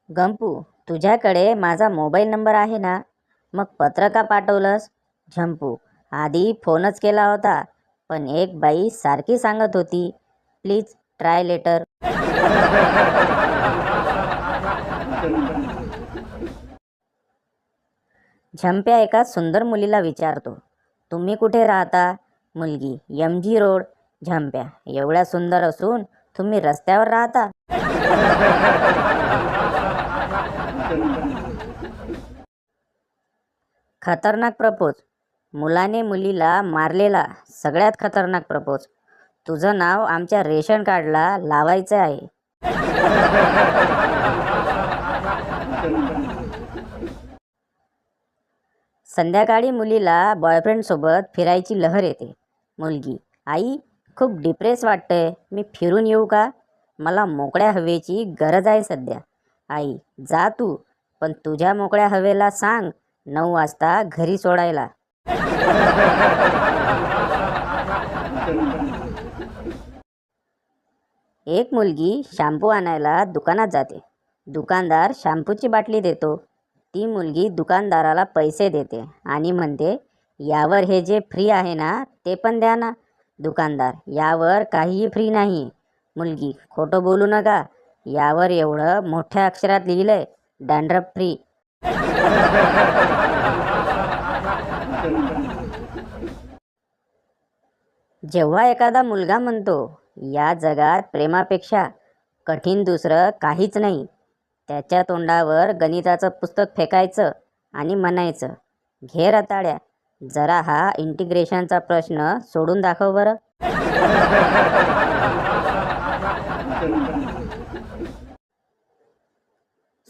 गंपू, तुझ्याकडे माझा mobile number आहे ना? मग पत्र का पाठवलंस? झंपू, आधी फोनच केला होता, पण एक बाई सारखी सांगत होती, प्लीज ट्राय लेटर. झंप्या एका सुंदर मुलीला विचारतो, तुम्ही कुठे राहता? मुलगी, MG रोड. झंप्या, एवढ्या सुंदर असून तुम्ही रस्त्यावर राहता? खतरनाक प्रपोज. मुलाने मुलीला मारलेला सगळ्यात खतरनाक प्रपोज. तुझं नाव आमच्या रेशन कार्डला लावायचं आहे. संध्याकाळी मुलीला बॉयफ्रेंडसोबत फिरायची लहर येते. मुलगी, आई, खूप डिप्रेस वाटतंय, मी फिरून येऊ का? मला मोकळ्या हवेची गरज आहे सध्या. आई, जा तू, पण तुझ्या मोकळ्या हवेला सांग 9 वाजता घरी सोडायला. एक मुलगी शॅम्पू आणायला दुकानात जाते. दुकानदार शॅम्पूची बाटली देतो. ती मुलगी दुकानदाराला पैसे देते आणि म्हणते, यावर हे जे फ्री आहे ना ते पण द्या ना. दुकानदार, यावर काहीही फ्री नाही. मुलगी, खोटं बोलू नका, यावर एवढं मोठ्या अक्षरात लिहिलंय, डॅन्ड्रफ फ्री. जेव्हा एखादा मुलगा म्हणतो, या जगात प्रेमापेक्षा कठीण दुसरं काहीच नाही, त्याच्या तोंडावर गणिताचं पुस्तक फेकायचं आणि म्हणायचं, घे रताळ्या, जरा हा इंटिग्रेशनचा प्रश्न सोडून दाखव बरं.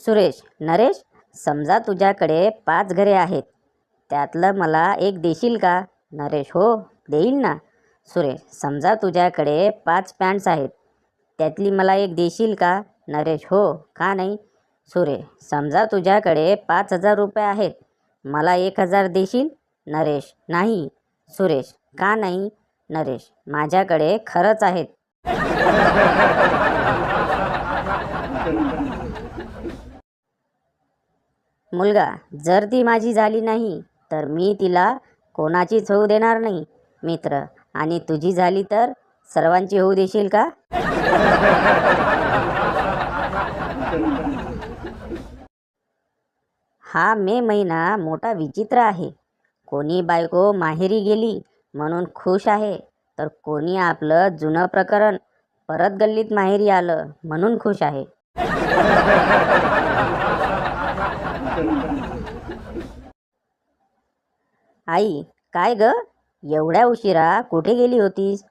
सुरेश, नरेश, समजा तुझ्याकडे 5 घरे आहेत, त्यातलं मला एक देशील का? नरेश, हो, देईल ना. सुरेश, समजा तुझ्याकडे 5 पॅन्ट्स आहेत, त्यातली मला एक देशील का? नरेश, हो, का नाही? सुरेश, समजा तुझ्याकडे 5,000 रुपये आहेत, मला 1,000 देशील? नरेश, नाही. सुरेश, का नाही? नरेश, माझ्याकडे खरंच आहेत. मुलगा, जर ती माझी झाली नाही तर मी तिला कोणाचीच होऊ देणार नाही. मित्र, आणि तुझी झाली तर सर्वांची होऊ देशील का? हा मे महिना मोठा विचित्र आहे. कोणी बायको माहेरी गेली म्हणून खुश आहे, तर कोणी आपलं जुनं प्रकरण परत गल्लीत माहेरी आलं म्हणून खुश आहे. आई, काय ग, एवढ्या उशिरा कुठे गेली होतीस?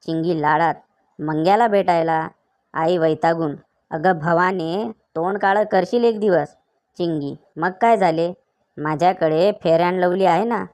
चिंगी लाडात, मंग्याला भेटायला. आई वैतागून, अगं भवाने, तोंड काळं करशील एक दिवस. चिंगी, मग काय झाले, माझ्याकडे फेअर अँड लवली आहे ना.